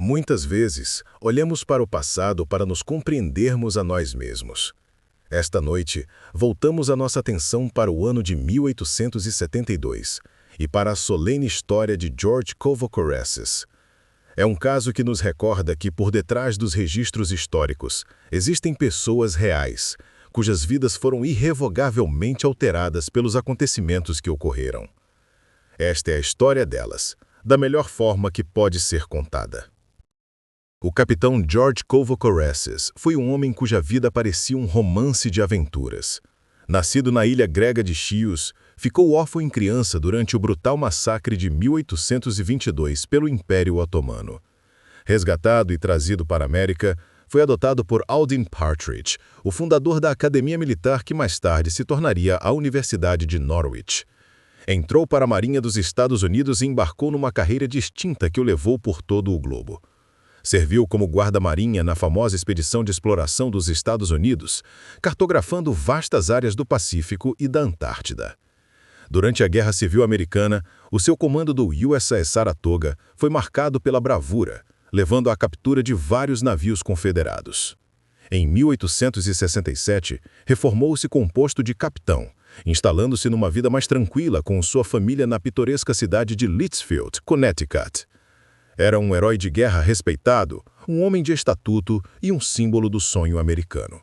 Muitas vezes, olhamos para o passado para nos compreendermos a nós mesmos. Esta noite, voltamos a nossa atenção para o ano de 1872 e para a solene história de George Covacoresses. É um caso que nos recorda que, por detrás dos registros históricos, existem pessoas reais, cujas vidas foram irrevogavelmente alteradas pelos acontecimentos que ocorreram. Esta é a história delas, da melhor forma que pode ser contada. O capitão George Covacoresses foi um homem cuja vida parecia um romance de aventuras. Nascido na ilha grega de Chios, ficou órfão em criança durante o brutal massacre de 1822 pelo Império Otomano. Resgatado e trazido para a América, foi adotado por Alden Partridge, o fundador da Academia Militar que mais tarde se tornaria a Universidade de Norwich. Entrou para a Marinha dos Estados Unidos e embarcou numa carreira distinta que o levou por todo o globo. Serviu como guarda-marinha na famosa expedição de exploração dos Estados Unidos, cartografando vastas áreas do Pacífico e da Antártida. Durante a Guerra Civil Americana, o seu comando do USS Saratoga foi marcado pela bravura, levando à captura de vários navios confederados. Em 1867, reformou-se com o posto de capitão, instalando-se numa vida mais tranquila com sua família na pitoresca cidade de Litchfield, Connecticut. Era um herói de guerra respeitado, um homem de estatuto e um símbolo do sonho americano.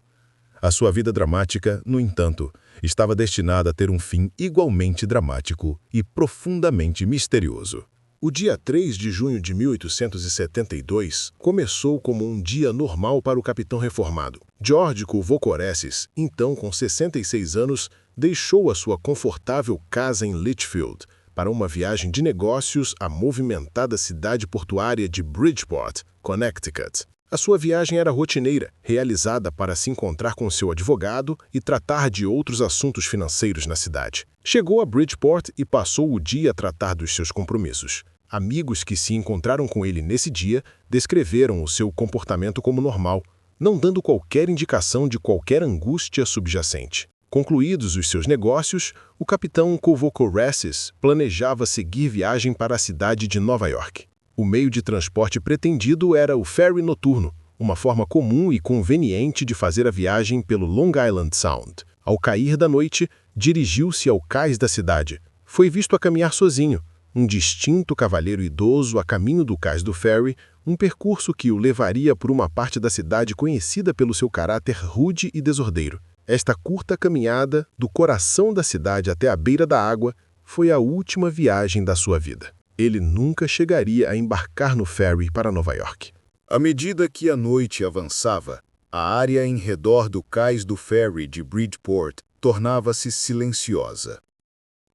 A sua vida dramática, no entanto, estava destinada a ter um fim igualmente dramático e profundamente misterioso. O dia 3 de junho de 1872 começou como um dia normal para o capitão reformado. George Covacoresses, então com 66 anos, deixou a sua confortável casa em Litchfield para uma viagem de negócios à movimentada cidade portuária de Bridgeport, Connecticut. A sua viagem era rotineira, realizada para se encontrar com seu advogado e tratar de outros assuntos financeiros na cidade. Chegou a Bridgeport e passou o dia a tratar dos seus compromissos. Amigos que se encontraram com ele nesse dia descreveram o seu comportamento como normal, não dando qualquer indicação de qualquer angústia subjacente. Concluídos os seus negócios, o capitão Covacoresses planejava seguir viagem para a cidade de Nova York. O meio de transporte pretendido era o ferry noturno, uma forma comum e conveniente de fazer a viagem pelo Long Island Sound. Ao cair da noite, dirigiu-se ao cais da cidade. Foi visto a caminhar sozinho, um distinto cavalheiro idoso a caminho do cais do ferry, um percurso que o levaria por uma parte da cidade conhecida pelo seu caráter rude e desordeiro. Esta curta caminhada, do coração da cidade até a beira da água, foi a última viagem da sua vida. Ele nunca chegaria a embarcar no ferry para Nova York. À medida que a noite avançava, a área em redor do cais do ferry de Bridgeport tornava-se silenciosa.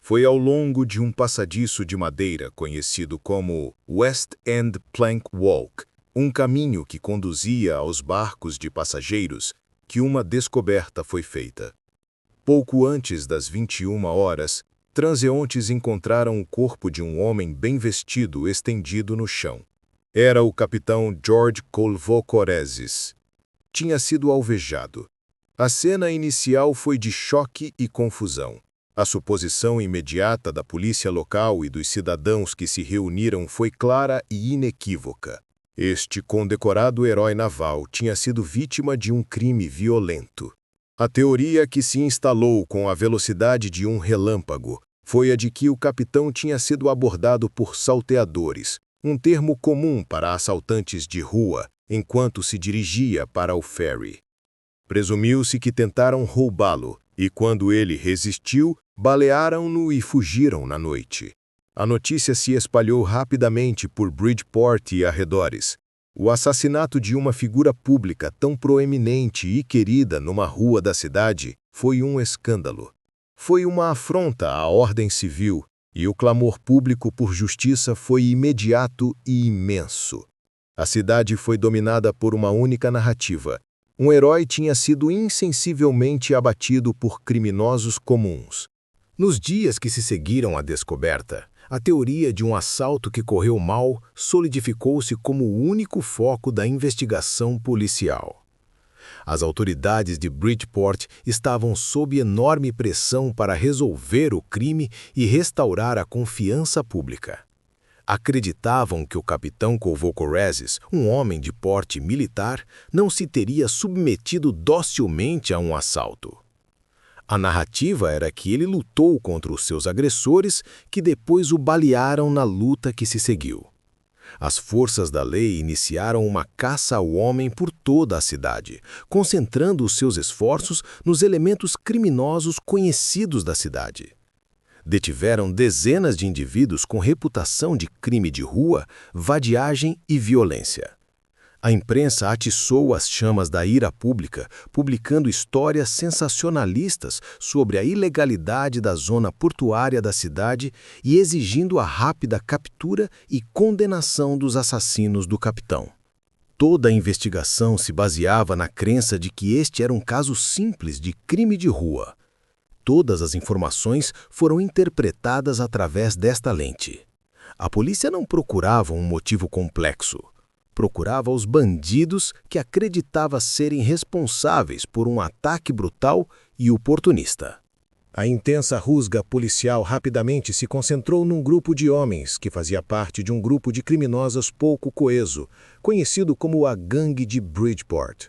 Foi ao longo de um passadiço de madeira conhecido como West End Plank Walk, um caminho que conduzia aos barcos de passageiros, que uma descoberta foi feita. Pouco antes das 21 horas, transeuntes encontraram o corpo de um homem bem vestido estendido no chão. Era o capitão George Covacoresses. Tinha sido alvejado. A cena inicial foi de choque e confusão. A suposição imediata da polícia local e dos cidadãos que se reuniram foi clara e inequívoca. Este condecorado herói naval tinha sido vítima de um crime violento. A teoria que se instalou com a velocidade de um relâmpago foi a de que o capitão tinha sido abordado por salteadores, um termo comum para assaltantes de rua, enquanto se dirigia para o ferry. Presumiu-se que tentaram roubá-lo, e quando ele resistiu, balearam-no e fugiram na noite. A notícia se espalhou rapidamente por Bridgeport e arredores. O assassinato de uma figura pública tão proeminente e querida numa rua da cidade foi um escândalo. Foi uma afronta à ordem civil, e o clamor público por justiça foi imediato e imenso. A cidade foi dominada por uma única narrativa. Um herói tinha sido insensivelmente abatido por criminosos comuns. Nos dias que se seguiram à descoberta, a teoria de um assalto que correu mal solidificou-se como o único foco da investigação policial. As autoridades de Bridgeport estavam sob enorme pressão para resolver o crime e restaurar a confiança pública. Acreditavam que o capitão Kouvokoresis, um homem de porte militar, não se teria submetido docilmente a um assalto. A narrativa era que ele lutou contra os seus agressores, que depois o balearam na luta que se seguiu. As forças da lei iniciaram uma caça ao homem por toda a cidade, concentrando os seus esforços nos elementos criminosos conhecidos da cidade. Detiveram dezenas de indivíduos com reputação de crime de rua, vadiagem e violência. A imprensa atiçou as chamas da ira pública, publicando histórias sensacionalistas sobre a ilegalidade da zona portuária da cidade e exigindo a rápida captura e condenação dos assassinos do capitão. Toda a investigação se baseava na crença de que este era um caso simples de crime de rua. Todas as informações foram interpretadas através desta lente. A polícia não procurava um motivo complexo. Procurava os bandidos que acreditava serem responsáveis por um ataque brutal e oportunista. A intensa rusga policial rapidamente se concentrou num grupo de homens que fazia parte de um grupo de criminosos pouco coeso, conhecido como a Gangue de Bridgeport.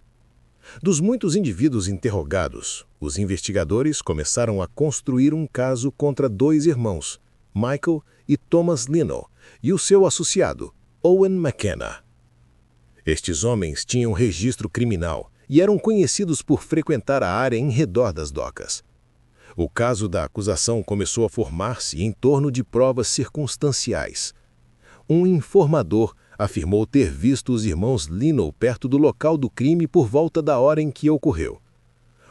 Dos muitos indivíduos interrogados, os investigadores começaram a construir um caso contra dois irmãos, Michael e Thomas Lino, e o seu associado, Owen McKenna. Estes homens tinham registro criminal e eram conhecidos por frequentar a área em redor das docas. O caso da acusação começou a formar-se em torno de provas circunstanciais. Um informador afirmou ter visto os irmãos Lino perto do local do crime por volta da hora em que ocorreu.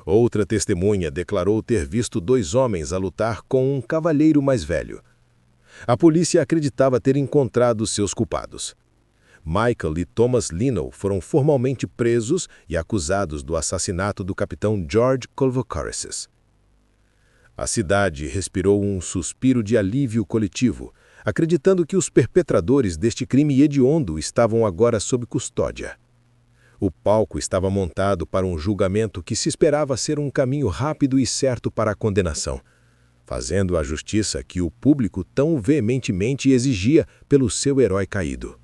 Outra testemunha declarou ter visto dois homens a lutar com um cavalheiro mais velho. A polícia acreditava ter encontrado seus culpados. Michael e Thomas Lino foram formalmente presos e acusados do assassinato do capitão George Kouvokoresis. A cidade respirou um suspiro de alívio coletivo, acreditando que os perpetradores deste crime hediondo estavam agora sob custódia. O palco estava montado para um julgamento que se esperava ser um caminho rápido e certo para a condenação, fazendo a justiça que o público tão veementemente exigia pelo seu herói caído.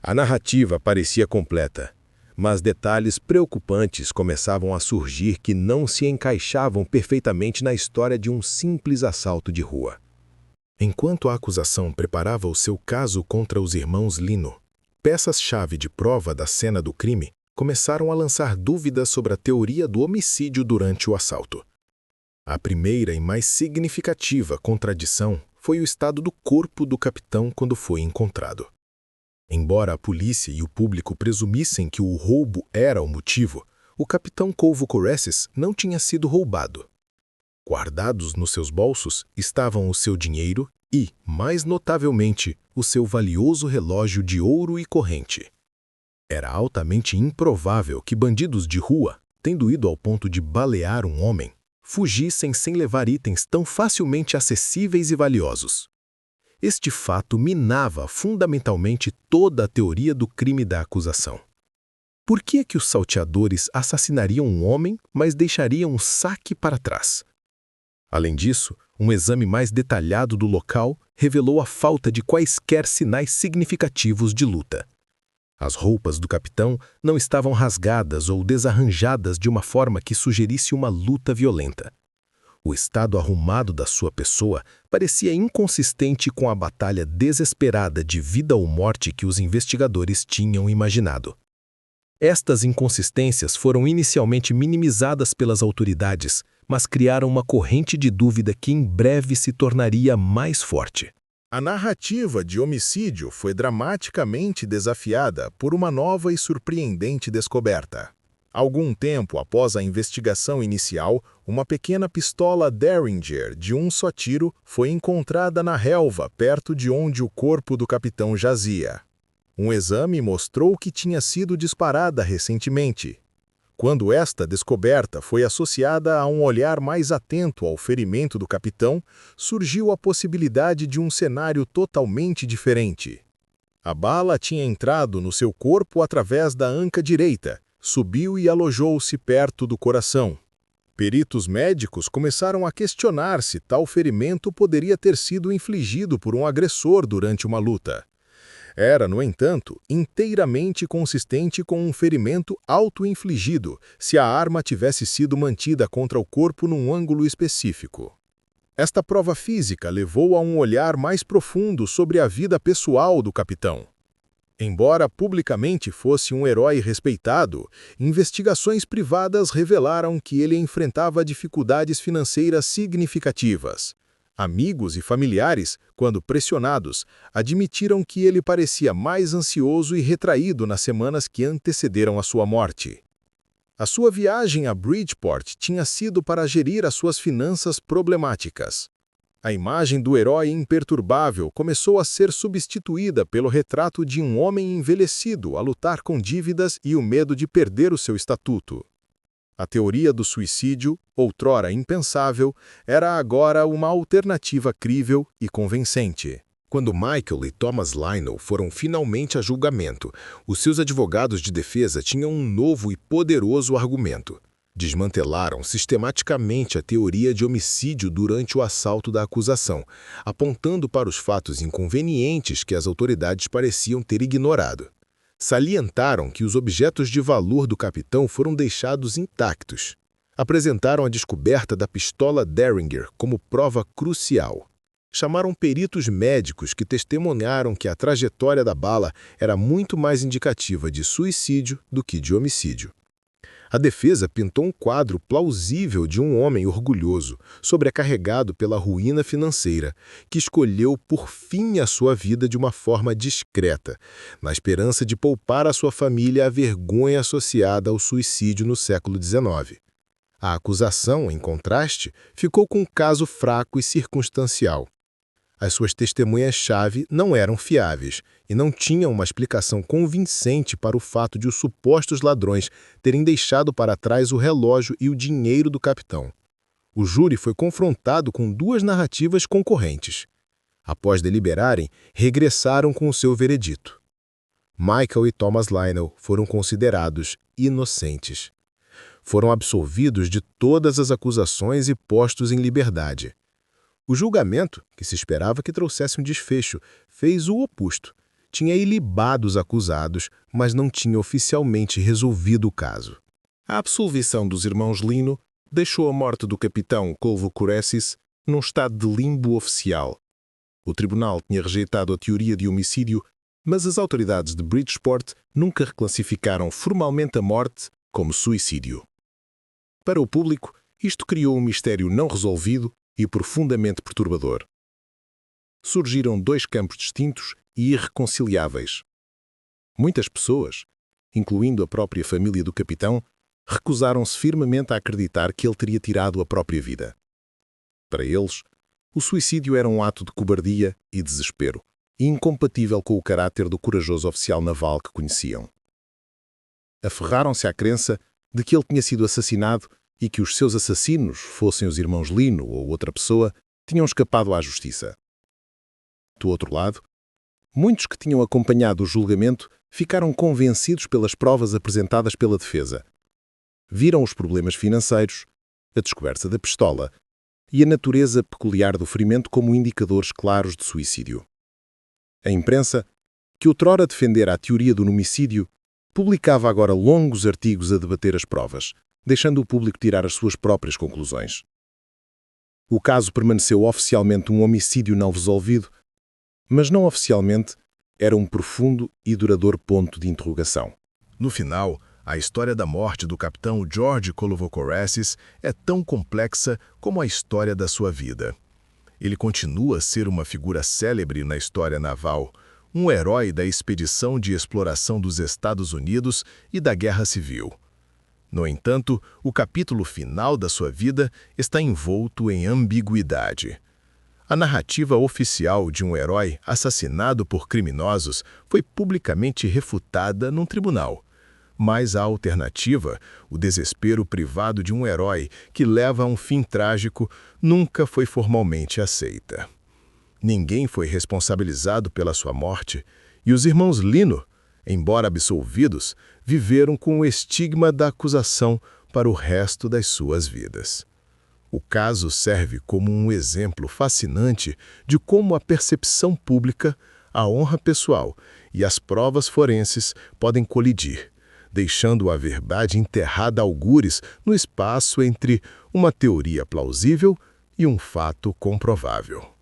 A narrativa parecia completa, mas detalhes preocupantes começavam a surgir que não se encaixavam perfeitamente na história de um simples assalto de rua. Enquanto a acusação preparava o seu caso contra os irmãos Lino, peças-chave de prova da cena do crime começaram a lançar dúvidas sobre a teoria do homicídio durante o assalto. A primeira e mais significativa contradição foi o estado do corpo do capitão quando foi encontrado. Embora a polícia e o público presumissem que o roubo era o motivo, o capitão Kouvokoresis não tinha sido roubado. Guardados nos seus bolsos estavam o seu dinheiro e, mais notavelmente, o seu valioso relógio de ouro e corrente. Era altamente improvável que bandidos de rua, tendo ido ao ponto de balear um homem, fugissem sem levar itens tão facilmente acessíveis e valiosos. Este fato minava fundamentalmente toda a teoria do crime da acusação. Por que os salteadores assassinariam um homem, mas deixariam um saque para trás? Além disso, um exame mais detalhado do local revelou a falta de quaisquer sinais significativos de luta. As roupas do capitão não estavam rasgadas ou desarranjadas de uma forma que sugerisse uma luta violenta. O estado arrumado da sua pessoa parecia inconsistente com a batalha desesperada de vida ou morte que os investigadores tinham imaginado. Estas inconsistências foram inicialmente minimizadas pelas autoridades, mas criaram uma corrente de dúvida que em breve se tornaria mais forte. A narrativa de homicídio foi dramaticamente desafiada por uma nova e surpreendente descoberta. Algum tempo após a investigação inicial, uma pequena pistola Derringer de um só tiro foi encontrada na relva perto de onde o corpo do capitão jazia. Um exame mostrou que tinha sido disparada recentemente. Quando esta descoberta foi associada a um olhar mais atento ao ferimento do capitão, surgiu a possibilidade de um cenário totalmente diferente. A bala tinha entrado no seu corpo através da anca direita, subiu e alojou-se perto do coração. Peritos médicos começaram a questionar se tal ferimento poderia ter sido infligido por um agressor durante uma luta. Era, no entanto, inteiramente consistente com um ferimento auto-infligido, se a arma tivesse sido mantida contra o corpo num ângulo específico. Esta prova física levou a um olhar mais profundo sobre a vida pessoal do capitão. Embora publicamente fosse um herói respeitado, investigações privadas revelaram que ele enfrentava dificuldades financeiras significativas. Amigos e familiares, quando pressionados, admitiram que ele parecia mais ansioso e retraído nas semanas que antecederam a sua morte. A sua viagem a Bridgeport tinha sido para gerir as suas finanças problemáticas. A imagem do herói imperturbável começou a ser substituída pelo retrato de um homem envelhecido a lutar com dívidas e o medo de perder o seu estatuto. A teoria do suicídio, outrora impensável, era agora uma alternativa crível e convincente. Quando Michael e Thomas Lionel foram finalmente a julgamento, os seus advogados de defesa tinham um novo e poderoso argumento. Desmantelaram sistematicamente a teoria de homicídio durante o assalto da acusação, apontando para os fatos inconvenientes que as autoridades pareciam ter ignorado. Salientaram que os objetos de valor do capitão foram deixados intactos. Apresentaram a descoberta da pistola Derringer como prova crucial. Chamaram peritos médicos que testemunharam que a trajetória da bala era muito mais indicativa de suicídio do que de homicídio. A defesa pintou um quadro plausível de um homem orgulhoso, sobrecarregado pela ruína financeira, que escolheu por fim a sua vida de uma forma discreta, na esperança de poupar à sua família a vergonha associada ao suicídio no século XIX. A acusação, em contraste, ficou com um caso fraco e circunstancial. As suas testemunhas-chave não eram fiáveis e não tinham uma explicação convincente para o fato de os supostos ladrões terem deixado para trás o relógio e o dinheiro do capitão. O júri foi confrontado com duas narrativas concorrentes. Após deliberarem, regressaram com o seu veredito. Michael e Thomas Lionel foram considerados inocentes. Foram absolvidos de todas as acusações e postos em liberdade. O julgamento, que se esperava que trouxesse um desfecho, fez o oposto. Tinha ilibado os acusados, mas não tinha oficialmente resolvido o caso. A absolvição dos irmãos Lino deixou a morte do capitão Colvo Coressis num estado de limbo oficial. O tribunal tinha rejeitado a teoria de homicídio, mas as autoridades de Bridgeport nunca reclassificaram formalmente a morte como suicídio. Para o público, isto criou um mistério não resolvido e profundamente perturbador. Surgiram dois campos distintos e irreconciliáveis. Muitas pessoas, incluindo a própria família do capitão, recusaram-se firmemente a acreditar que ele teria tirado a própria vida. Para eles, o suicídio era um ato de cobardia e desespero, incompatível com o caráter do corajoso oficial naval que conheciam. Aferraram-se à crença de que ele tinha sido assassinado e que os seus assassinos, fossem os irmãos Lino ou outra pessoa, tinham escapado à justiça. Do outro lado, muitos que tinham acompanhado o julgamento ficaram convencidos pelas provas apresentadas pela defesa. Viram os problemas financeiros, a descoberta da pistola e a natureza peculiar do ferimento como indicadores claros de suicídio. A imprensa, que outrora defendera a teoria do homicídio, publicava agora longos artigos a debater as provas, deixando o público tirar as suas próprias conclusões. O caso permaneceu oficialmente um homicídio não resolvido, mas não oficialmente era um profundo e duradouro ponto de interrogação. No final, a história da morte do capitão George Colvo Coressis é tão complexa como a história da sua vida. Ele continua a ser uma figura célebre na história naval, um herói da expedição de exploração dos Estados Unidos e da Guerra Civil. No entanto, o capítulo final da sua vida está envolto em ambiguidade. A narrativa oficial de um herói assassinado por criminosos foi publicamente refutada num tribunal. Mas a alternativa, o desespero privado de um herói que leva a um fim trágico, nunca foi formalmente aceita. Ninguém foi responsabilizado pela sua morte, e os irmãos Lino, embora absolvidos, viveram com o estigma da acusação para o resto das suas vidas. O caso serve como um exemplo fascinante de como a percepção pública, a honra pessoal e as provas forenses podem colidir, deixando a verdade enterrada a algures no espaço entre uma teoria plausível e um fato comprovável.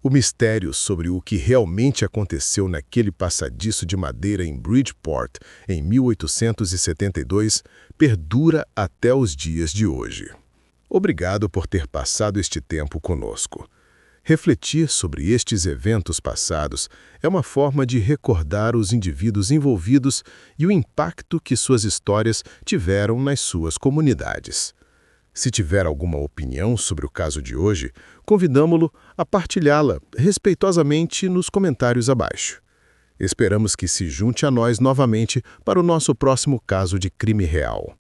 O mistério sobre o que realmente aconteceu naquele passadiço de madeira em Bridgeport, em 1872, perdura até os dias de hoje. Obrigado por ter passado este tempo conosco. Refletir sobre estes eventos passados é uma forma de recordar os indivíduos envolvidos e o impacto que suas histórias tiveram nas suas comunidades. Se tiver alguma opinião sobre o caso de hoje, convidamo-lo a partilhá-la respeitosamente nos comentários abaixo. Esperamos que se junte a nós novamente para o nosso próximo caso de crime real.